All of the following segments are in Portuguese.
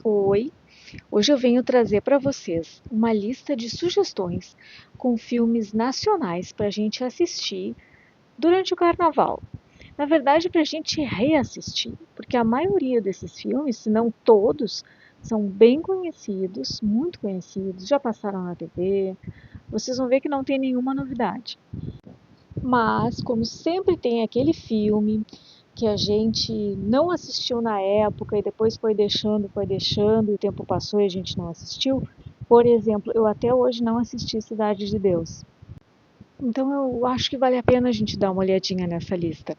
Oi, hoje eu venho trazer para vocês uma lista de sugestões com filmes nacionais para a gente assistir durante o carnaval. Na verdade, para a gente reassistir, porque a maioria desses filmes, se não todos, são bem conhecidos, muito conhecidos, já passaram na TV. Vocês vão ver que não tem nenhuma novidade. Mas, como sempre tem aquele filme que a gente não assistiu na época e depois foi deixando, e o tempo passou e a gente não assistiu. Por exemplo, eu até hoje não assisti Cidade de Deus. Então eu acho que vale a pena a gente dar uma olhadinha nessa lista.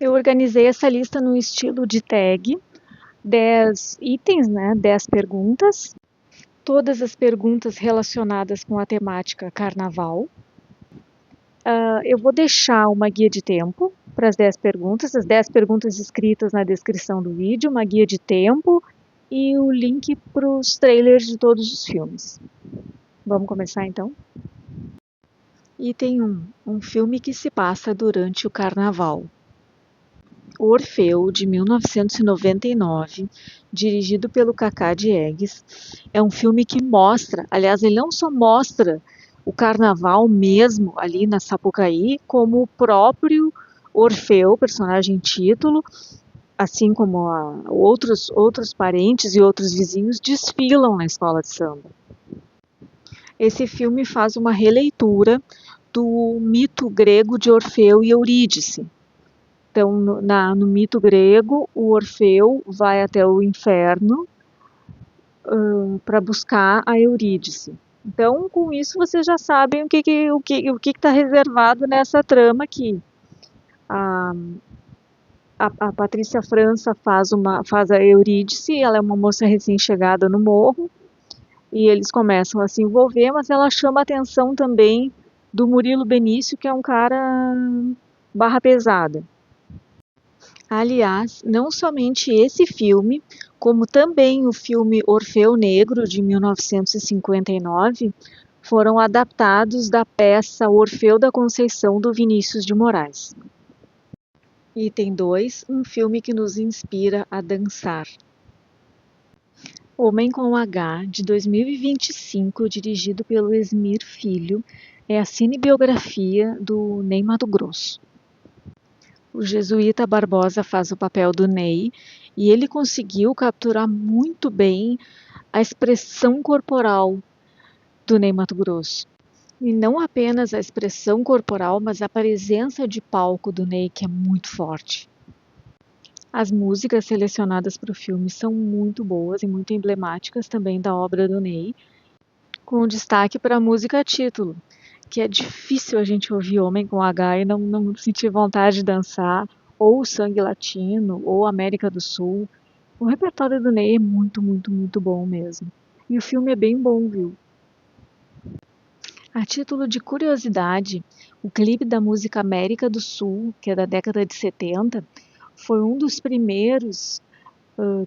Eu organizei essa lista no estilo de tag, 10 itens, né, 10 perguntas, todas as perguntas relacionadas com a temática carnaval. Eu vou deixar uma guia de tempo para as 10 perguntas escritas na descrição do vídeo, uma guia de tempo e o link para os trailers de todos os filmes. Vamos começar então? Item 1. Um filme que se passa durante o carnaval. Orfeu, de 1999, dirigido pelo Cacá Diegues, é um filme que mostra, aliás, ele não só mostra o carnaval mesmo ali na Sapucaí, como o próprio Orfeu, personagem título, assim como outros parentes e outros vizinhos desfilam na escola de samba. Esse filme faz uma releitura do mito grego de Orfeu e Eurídice. Então, no mito grego, o Orfeu vai até o inferno para buscar a Eurídice. Então, com isso, vocês já sabem o que está reservado nessa trama aqui. A, a Patrícia França faz a Eurídice, ela é uma moça recém-chegada no morro, e eles começam a se envolver, mas ela chama a atenção também do Murilo Benício, que é um cara barra pesada. Aliás, não somente esse filme, como também o filme Orfeu Negro, de 1959, foram adaptados da peça Orfeu da Conceição, do Vinícius de Moraes. Item 2. Um filme que nos inspira a dançar. Homem com H, de 2025, dirigido pelo Esmir Filho, é a cinebiografia do Ney Matogrosso. O jesuíta Barbosa faz o papel do Ney e ele conseguiu capturar muito bem a expressão corporal do Ney Matogrosso. E não apenas a expressão corporal, mas a presença de palco do Ney, que é muito forte. As músicas selecionadas para o filme são muito boas e muito emblemáticas também da obra do Ney, com destaque para a música título, que é difícil a gente ouvir Homem com H e não sentir vontade de dançar, ou Sangue Latino, ou América do Sul. O repertório do Ney é muito, muito, muito bom mesmo. E o filme é bem bom, viu? A título de curiosidade, o clipe da música América do Sul, que é da década de 70, foi um dos primeiros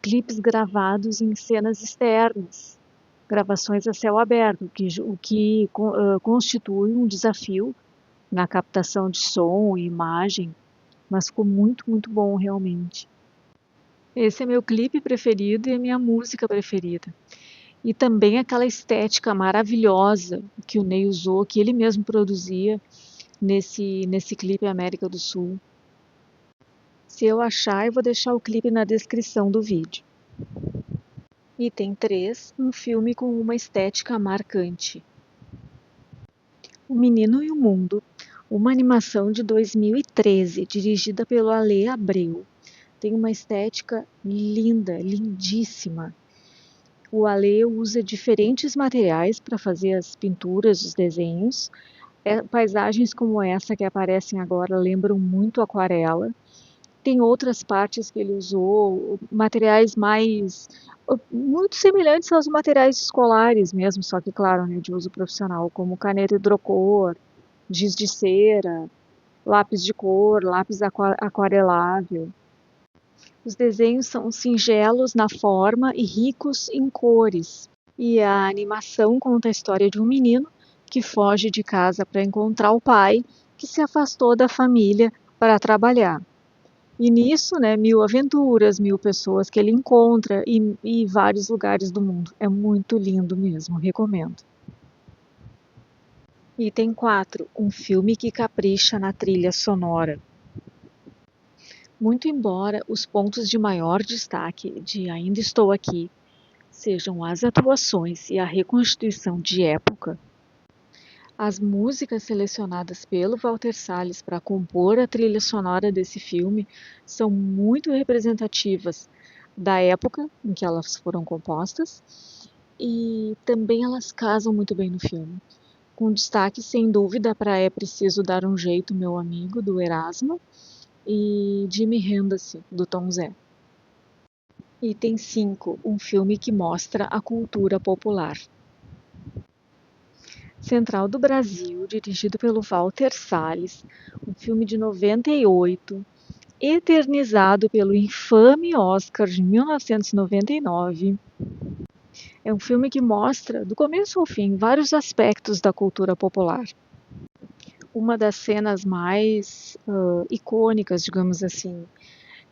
clipes gravados em cenas externas, gravações a céu aberto, o que constitui um desafio na captação de som e imagem, mas ficou muito, muito bom realmente. Esse é meu clipe preferido e a minha música preferida. E também aquela estética maravilhosa que o Ney usou, que ele mesmo produzia nesse clipe América do Sul. Se eu achar, eu vou deixar o clipe na descrição do vídeo. Item 3. Um filme com uma estética marcante. O Menino e o Mundo, uma animação de 2013, dirigida pelo Ale Abreu. Tem uma estética linda, lindíssima. O Ale usa diferentes materiais para fazer as pinturas, os desenhos. Paisagens como essa que aparecem agora lembram muito aquarela. Tem outras partes que ele usou, materiais muito semelhantes aos materiais escolares mesmo, só que claro, né, de uso profissional, como caneta hidrocor, giz de cera, lápis de cor, lápis aquarelável. Os desenhos são singelos na forma e ricos em cores. E a animação conta a história de um menino que foge de casa para encontrar o pai, que se afastou da família para trabalhar. E nisso, né, mil aventuras, mil pessoas que ele encontra e vários lugares do mundo. É muito lindo mesmo, recomendo. Item 4, um filme que capricha na trilha sonora. Muito embora os pontos de maior destaque de Ainda Estou Aqui sejam as atuações e a reconstituição de época, as músicas selecionadas pelo Walter Salles para compor a trilha sonora desse filme são muito representativas da época em que elas foram compostas e também elas casam muito bem no filme. Com destaque, sem dúvida, para É Preciso Dar um Jeito, Meu Amigo, do Erasmo, e Jimi Hendrix, do Tom Zé. Item 5, um filme que mostra a cultura popular. Central do Brasil, dirigido pelo Walter Salles, um filme de 98, eternizado pelo infame Oscar de 1999. É um filme que mostra, do começo ao fim, vários aspectos da cultura popular. Uma das cenas mais icônicas, digamos assim,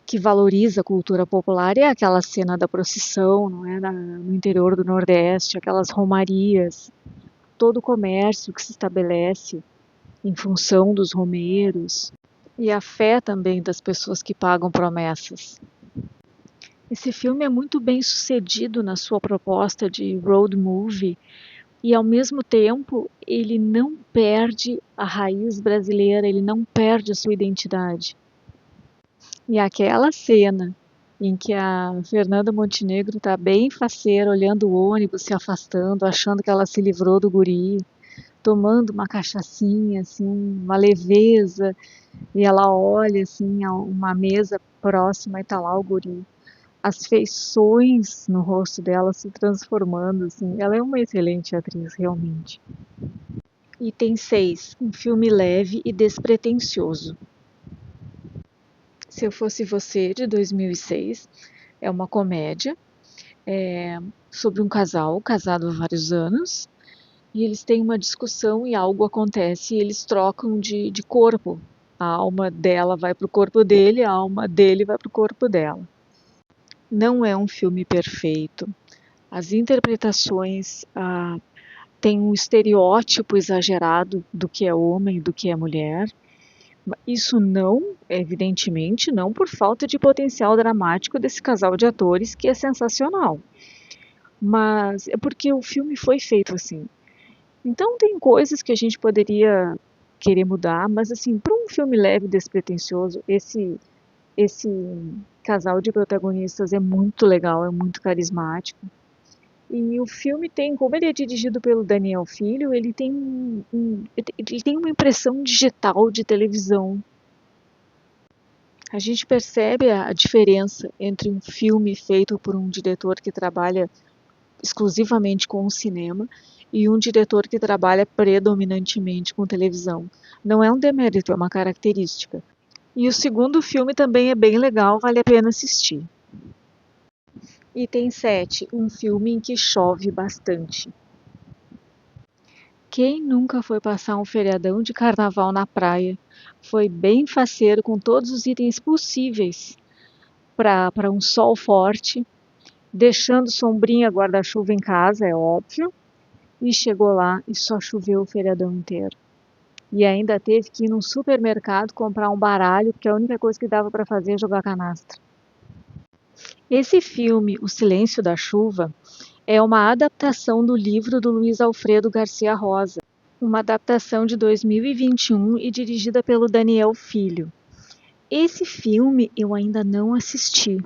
que valoriza a cultura popular é aquela cena da procissão, não é? No interior do Nordeste, aquelas romarias, todo o comércio que se estabelece em função dos romeiros e a fé também das pessoas que pagam promessas. Esse filme é muito bem sucedido na sua proposta de road movie e, ao mesmo tempo, ele não perde a raiz brasileira, ele não perde a sua identidade. E aquela cena em que a Fernanda Montenegro está bem faceira, olhando o ônibus se afastando, achando que ela se livrou do guri, tomando uma cachaçinha, assim, uma leveza, e ela olha assim a uma mesa próxima e tá lá o guri. As feições no rosto dela se transformando, assim. Ela é uma excelente atriz, realmente. Item 6, um filme leve e despretensioso. Se Eu Fosse Você, de 2006, é uma comédia sobre um casal casado há vários anos e eles têm uma discussão e algo acontece e eles trocam de corpo. A alma dela vai para o corpo dele, a alma dele vai para o corpo dela. Não é um filme perfeito. As interpretações têm um estereótipo exagerado do que é homem e do que é mulher. Isso não, evidentemente, não por falta de potencial dramático desse casal de atores, que é sensacional. Mas é porque o filme foi feito assim. Então tem coisas que a gente poderia querer mudar, mas assim, para um filme leve e despretensioso, esse casal de protagonistas é muito legal, é muito carismático. E o filme tem, como ele é dirigido pelo Daniel Filho, ele tem uma impressão digital de televisão. A gente percebe a diferença entre um filme feito por um diretor que trabalha exclusivamente com o cinema e um diretor que trabalha predominantemente com televisão. Não é um demérito, é uma característica. E o segundo filme também é bem legal, vale a pena assistir. Item 7, um filme em que chove bastante. Quem nunca foi passar um feriadão de carnaval na praia? Foi bem faceiro com todos os itens possíveis para um sol forte, deixando sombrinha guarda-chuva em casa, é óbvio, e chegou lá e só choveu o feriadão inteiro. E ainda teve que ir num supermercado comprar um baralho, porque a única coisa que dava para fazer é jogar canastra. Esse filme, O Silêncio da Chuva, é uma adaptação do livro do Luiz Alfredo Garcia Rosa, uma adaptação de 2021 e dirigida pelo Daniel Filho. Esse filme eu ainda não assisti.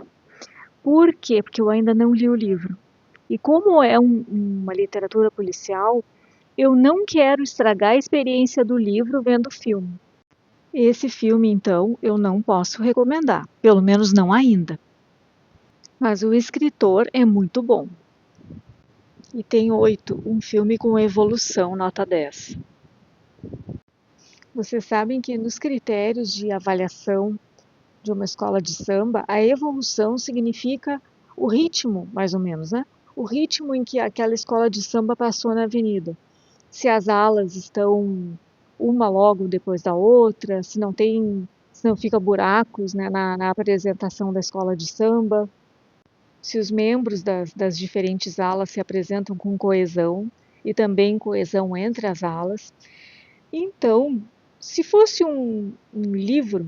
Por quê? Porque eu ainda não li o livro. E como é uma literatura policial, eu não quero estragar a experiência do livro vendo o filme. Esse filme, então, eu não posso recomendar, pelo menos não ainda. Mas o escritor é muito bom. Item 8, um filme com evolução, nota 10. Vocês sabem que nos critérios de avaliação de uma escola de samba, a evolução significa o ritmo, mais ou menos, né? O ritmo em que aquela escola de samba passou na avenida. Se as alas estão uma logo depois da outra, se não tem se não fica buracos, né, na apresentação da escola de samba, se os membros das diferentes alas se apresentam com coesão e também coesão entre as alas. Então, se fosse um livro,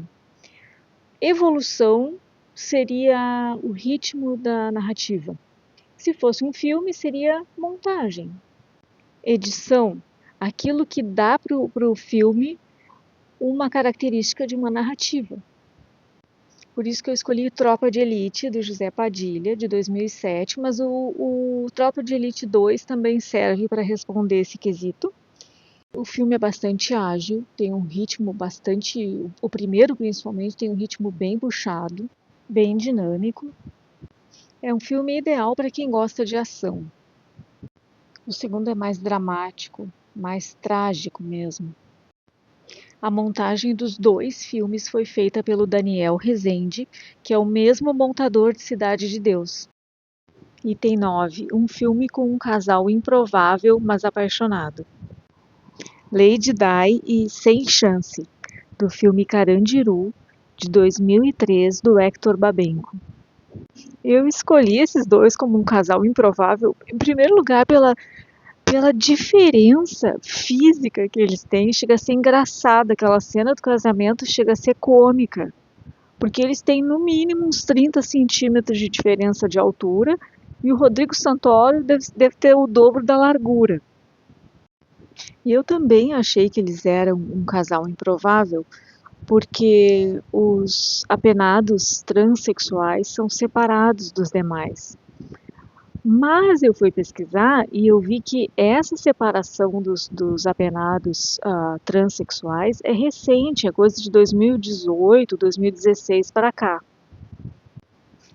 evolução seria o ritmo da narrativa. Se fosse um filme, seria montagem. Edição, aquilo que dá para o filme uma característica de uma narrativa. Por isso que eu escolhi Tropa de Elite, do José Padilha, de 2007, mas o Tropa de Elite 2 também serve para responder esse quesito. O filme é bastante ágil, tem um ritmo bastante... O primeiro, principalmente, tem um ritmo bem puxado, bem dinâmico. É um filme ideal para quem gosta de ação. O segundo é mais dramático, mais trágico mesmo. A montagem dos dois filmes foi feita pelo Daniel Rezende, que é o mesmo montador de Cidade de Deus. Item 9. Um filme com um casal improvável, mas apaixonado. Lady Di e Sem Chance, do filme Carandiru, de 2003, do Hector Babenco. Eu escolhi esses dois como um casal improvável, em primeiro lugar pela diferença física que eles têm. Chega a ser engraçada, aquela cena do casamento chega a ser cômica, porque eles têm no mínimo uns 30 centímetros de diferença de altura e o Rodrigo Santoro deve ter o dobro da largura. E eu também achei que eles eram um casal improvável, porque os apenados transexuais são separados dos demais. Mas eu fui pesquisar e eu vi que essa separação dos apenados transexuais é recente, é coisa de 2018, 2016 para cá.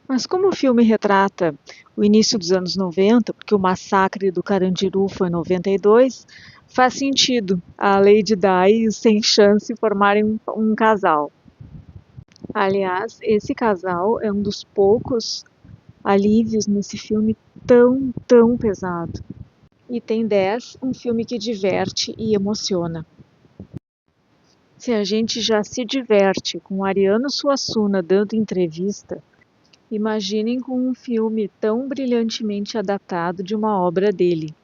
Mas como o filme retrata o início dos anos 90, porque o massacre do Carandiru foi em 92, faz sentido a Lady Di e o Sem Chance formarem um casal. Aliás, esse casal é um dos poucos alívios nesse filme tão pesado. Item 10, um filme que diverte e emociona. Se a gente já se diverte com Ariano Suassuna dando entrevista, imaginem com um filme tão brilhantemente adaptado de uma obra dele.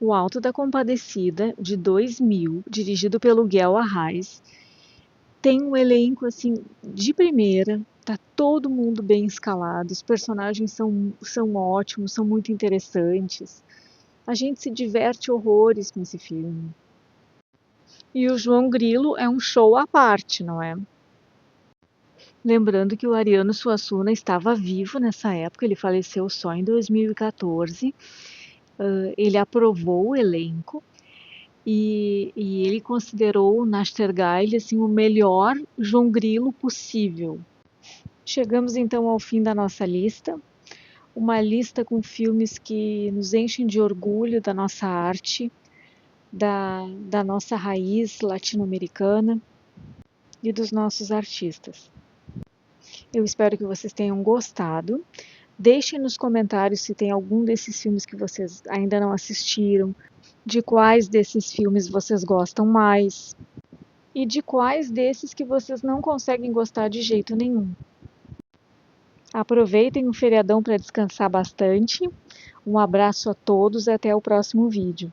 O Alto da Compadecida, de 2000, dirigido pelo Guel Arraes, tem um elenco assim de primeira, tá todo mundo bem escalado, os personagens são ótimos, são muito interessantes. A gente se diverte horrores com esse filme. E o João Grilo é um show à parte, não é? Lembrando que o Ariano Suassuna estava vivo nessa época, ele faleceu só em 2014. Ele aprovou o elenco e ele considerou o Nastergaile assim, o melhor João Grilo possível. Chegamos então ao fim da nossa lista. Uma lista com filmes que nos enchem de orgulho da nossa arte, da nossa raiz latino-americana e dos nossos artistas. Eu espero que vocês tenham gostado. Deixem nos comentários se tem algum desses filmes que vocês ainda não assistiram, de quais desses filmes vocês gostam mais e de quais desses que vocês não conseguem gostar de jeito nenhum. Aproveitem o feriadão para descansar bastante. Um abraço a todos e até o próximo vídeo.